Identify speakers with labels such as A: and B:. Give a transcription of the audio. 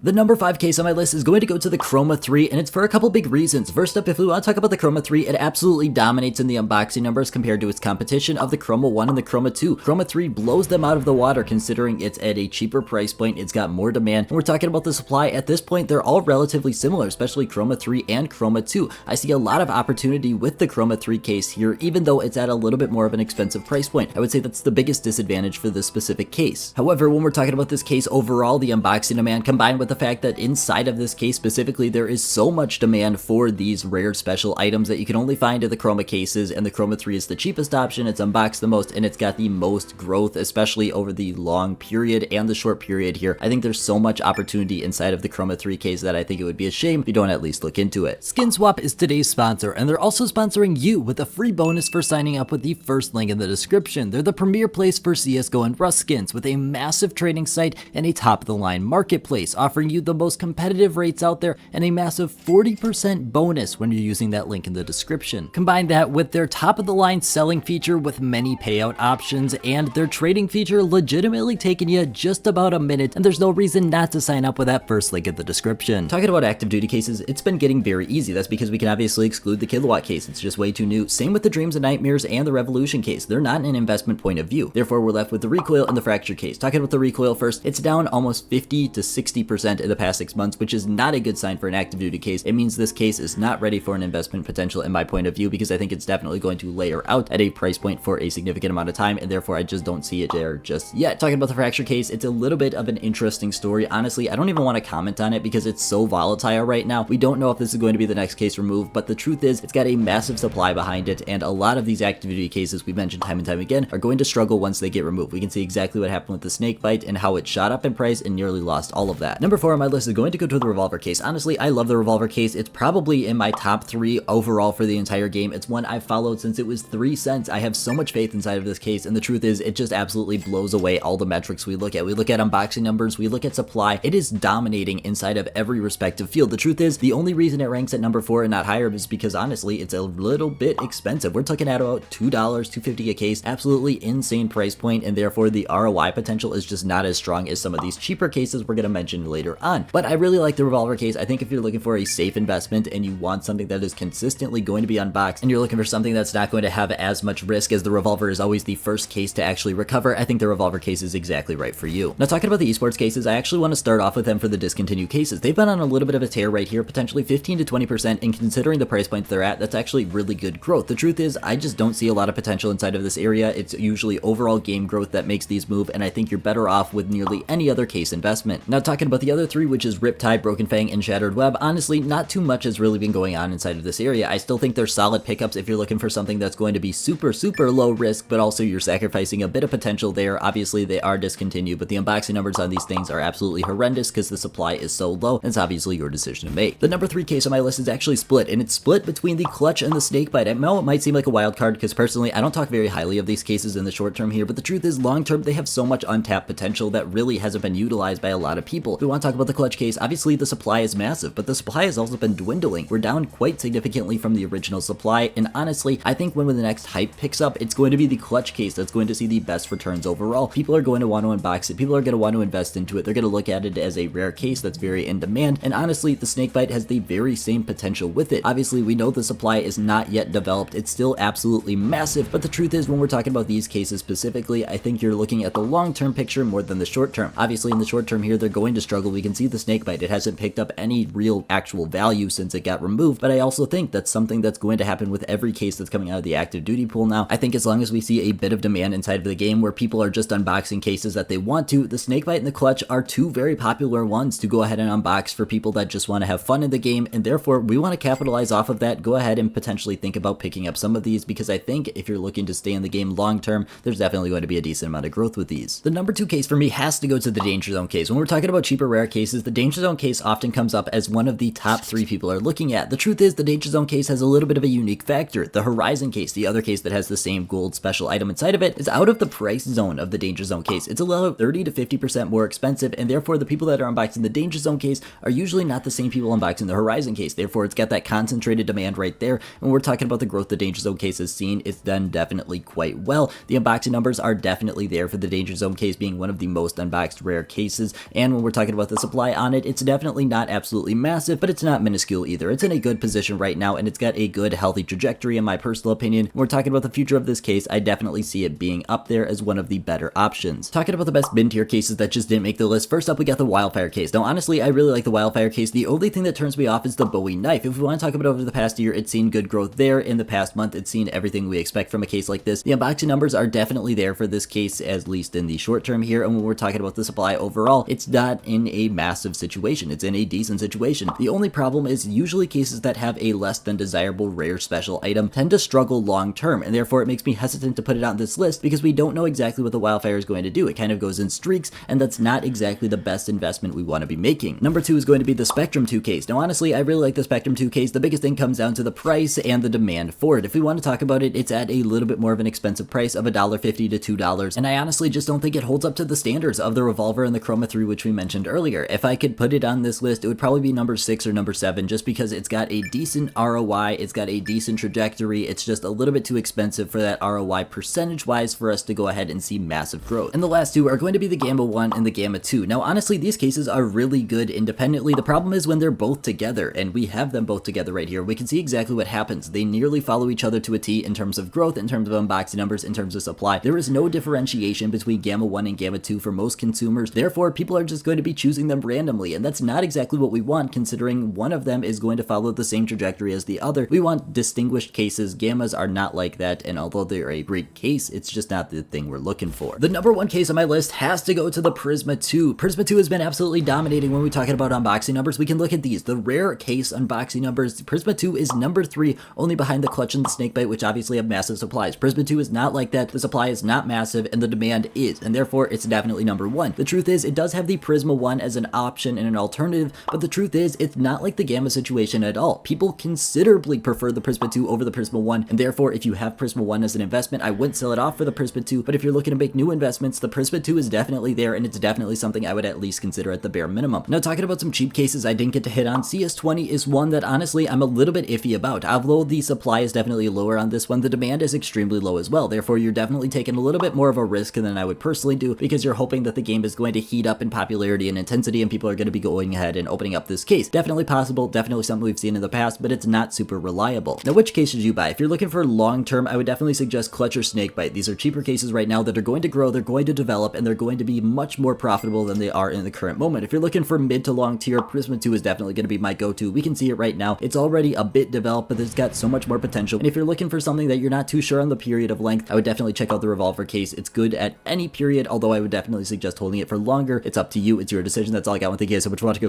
A: The number 5 case on my list is going to go to the Chroma 3, and it's for a couple big reasons. First up, if we want to talk about the Chroma 3, it absolutely dominates in the unboxing numbers compared to its competition of the Chroma 1 and the Chroma 2. Chroma 3 blows them out of the water considering it's at a cheaper price point, it's got more demand, and we're talking about the supply. At this point, they're all relatively similar, especially Chroma 3 and Chroma 2. I see a lot of opportunity with the Chroma 3 case here, even though it's at a little bit more of an expensive price point. I would say that's the biggest disadvantage for this specific case. However, when we're talking about this case overall, the unboxing demand combined with the fact that inside of this case specifically, there is so much demand for these rare special items that you can only find in the Chroma cases, and the Chroma 3 is the cheapest option, it's unboxed the most, and it's got the most growth, especially over the long period and the short period here. I think there's so much opportunity inside of the Chroma 3 case that I think it would be a shame if you don't at least look into it. SkinSwap is today's sponsor, and they're also sponsoring you with a free bonus for signing up with the first link in the description. They're the premier place for CSGO and Rust skins, with a massive trading site and a top-of-the-line marketplace, offering you the most competitive rates out there and a massive 40% bonus when you're using that link in the description. Combine that with their top-of-the-line selling feature with many payout options, and their trading feature legitimately taking you just about a minute, and there's no reason not to sign up with that first link in the description. Talking about active duty cases, it's been getting very easy. That's because we can obviously exclude the kilowatt case. It's just way too new. Same with the dreams and nightmares and the revolution case. They're not in an investment point of view. Therefore, we're left with the recoil and the fracture case. Talking about the recoil first, it's down almost 50 to 60% in the past 6 months, which is not a good sign for an active duty case. It means this case is not ready for an investment potential in my point of view, because I think it's definitely going to layer out at a price point for a significant amount of time, and therefore I just don't see it there just yet. Talking about the fracture case, it's a little bit of an interesting story. Honestly, I don't even want to comment on it because it's so volatile right now. We don't know if this is going to be the next case removed, but the truth is it's got a massive supply behind it, and a lot of these active duty cases we mentioned time and time again are going to struggle once they get removed. We can see exactly what happened with the snake bite and how it shot up in price and nearly lost all of that. Number 4 on my list is going to go to the revolver case. Honestly, I love the revolver case. It's probably in my top 3 overall for the entire game. It's one I've followed since it was 3 cents. I have so much faith inside of this case, and the truth is it just absolutely blows away all the metrics we look at. We look at unboxing numbers, we look at supply. It is dominating inside of every respective field. The truth is the only reason it ranks at number 4 and not higher is because honestly it's a little bit expensive. We're talking at about $2, $2.50 a case. Absolutely insane price point, and therefore the ROI potential is just not as strong as some of these cheaper cases we're going to mention later on. But I really like the revolver case. I think if you're looking for a safe investment and you want something that is consistently going to be unboxed, and you're looking for something that's not going to have as much risk, as the revolver is always the first case to actually recover, I think the revolver case is exactly right for you. Now, talking about the esports cases, I actually want to start off with them for the discontinued cases. They've been on a little bit of a tear right here, potentially 15 to 20%, and considering the price point they're at, that's actually really good growth. The truth is I just don't see a lot of potential inside of this area. It's usually overall game growth that makes these move, and I think you're better off with nearly any other case investment. Now, talking about the other 3, which is Riptide, Broken Fang, and Shattered Web, honestly, not too much has really been going on inside of this area. I still think they're solid pickups if you're looking for something that's going to be super low risk, but also you're sacrificing a bit of potential there. Obviously, they are discontinued, but the unboxing numbers on these things are absolutely horrendous because the supply is so low, and it's obviously your decision to make. The number 3 case on my list is actually split, and it's split between the clutch and the snakebite. I know it might seem like a wild card because personally, I don't talk very highly of these cases in the short term here, but the truth is long term, they have so much untapped potential that really hasn't been utilized by a lot of people. If we want to talk about the clutch case, obviously the supply is massive, but the supply has also been dwindling. We're down quite significantly from the original supply, and honestly, I think when the next hype picks up, it's going to be the clutch case that's going to see the best returns overall. People are going to want to unbox it, people are going to want to invest into it, they're going to look at it as a rare case that's very in demand, and honestly, the snakebite has the very same potential with it. Obviously, we know the supply is not yet developed, it's still absolutely massive, but the truth is when we're talking about these cases specifically, I think you're looking at the long-term picture more than the short term. Obviously, in the short term here, they're going to struggle. We can see the snakebite, it hasn't picked up any real actual value since it got removed, but I also think that's something that's going to happen with every case that's coming out of the active duty pool now. I think as long as we see a bit of demand inside of the game where people are just unboxing cases that they want to, the snakebite and the clutch are 2 very popular ones to go ahead and unbox for people that just want to have fun in the game, and therefore we want to capitalize off of that. Go ahead and potentially think about picking up some of these, because I think if you're looking to stay in the game long term, there's definitely going to be a decent amount of growth with these. The number 2 case for me has to go to the Danger Zone case. When we're talking about cheaper rare cases, the Danger Zone case often comes up as one of the top 3 people are looking at. The truth is the Danger Zone case has a little bit of a unique factor. The Horizon case, the other case that has the same gold special item inside of it, is out of the price zone of the Danger Zone case. It's a little 30 to 50% more expensive, and therefore the people that are unboxing the Danger Zone case are usually not the same people unboxing the Horizon case. Therefore, it's got that concentrated demand right there. When we're talking about the growth the Danger Zone case has seen, it's done definitely quite well. The unboxing numbers are definitely there for the Danger Zone case being one of the most unboxed rare cases, and when we're talking about about the supply on it, it's definitely not absolutely massive, but it's not minuscule either. It's in a good position right now, and it's got a good, healthy trajectory in my personal opinion. When we're talking about the future of this case, I definitely see it being up there as one of the better options. Talking about the best mid-tier cases that just didn't make the list, first up we got the Wildfire case. Now honestly, I really like the Wildfire case. The only thing that turns me off is the Bowie knife. If we want to talk about over the past year, it's seen good growth there. In the past month, it's seen everything we expect from a case like this. The unboxing numbers are definitely there for this case, at least in the short term here, and when we're talking about the supply overall, it's not in a massive situation. It's in a decent situation. The only problem is usually cases that have a less than desirable rare special item tend to struggle long term, and therefore it makes me hesitant to put it on this list because we don't know exactly what the Wildfire is going to do. It kind of goes in streaks, and that's not exactly the best investment we want to be making. Number 2 is going to be the Spectrum 2 case. Now honestly, I really like the Spectrum 2 case. The biggest thing comes down to the price and the demand for it. If we want to talk about it, it's at a little bit more of an expensive price of $1.50 to $2, and I honestly just don't think it holds up to the standards of the Revolver and the Chroma 3, which we mentioned earlier. If I could put it on this list, it would probably be number 6 or number 7, just because it's got a decent ROI, it's got a decent trajectory, it's just a little bit too expensive for that ROI percentage-wise for us to go ahead and see massive growth. And the last two are going to be the Gamma 1 and the Gamma 2. Now honestly, these cases are really good independently. The problem is when they're both together, and we have them both together right here, we can see exactly what happens. They nearly follow each other to a T in terms of growth, in terms of unboxing numbers, in terms of supply. There is no differentiation between Gamma 1 and Gamma 2 for most consumers. Therefore, people are just going to be choosing them randomly, and that's not exactly what we want, considering one of them is going to follow the same trajectory as the other. We want distinguished cases. Gammas are not like that, and although they're a great case, it's just not the thing we're looking for. The number 1 case on my list has to go to the Prisma 2. Prisma 2 has been absolutely dominating when we're talking about unboxing numbers. We can look at these. The rare case unboxing numbers, Prisma 2 is number 3, only behind the Clutch and the Snakebite, which obviously have massive supplies. Prisma 2 is not like that. The supply is not massive, and the demand is, and therefore it's definitely number 1. The truth is, it does have the Prisma 1 as an option and an alternative, but the truth is, it's not like the Gamma situation at all. People considerably prefer the Prisma 2 over the Prisma 1, and therefore if you have Prisma 1 as an investment, I wouldn't sell it off for the Prisma 2, but if you're looking to make new investments, the Prisma 2 is definitely there, and it's definitely something I would at least consider at the bare minimum. Now talking about some cheap cases I didn't get to hit on, CS20 is one that honestly I'm a little bit iffy about. Although the supply is definitely lower on this one, the demand is extremely low as well. Therefore you're definitely taking a little bit more of a risk than I would personally do, because you're hoping that the game is going to heat up in popularity and intensity and people are going to be going ahead and opening up this case. Definitely possible, definitely something we've seen in the past, but it's not super reliable. Now which case should you buy? If you're looking for long term, I would definitely suggest Clutch or Snakebite. These are cheaper cases right now that are going to grow, they're going to develop, and they're going to be much more profitable than they are in the current moment. If you're looking for mid to long tier, Prisma 2 is definitely going to be my go-to. We can see it right now. It's already a bit developed, but it's got so much more potential. And if you're looking for something that you're not too sure on the period of length, I would definitely check out the Revolver case. It's good at any period, although I would definitely suggest holding it for longer. It's up to you. It's your decision. That's all I got. Thank you guys so much for watching. Go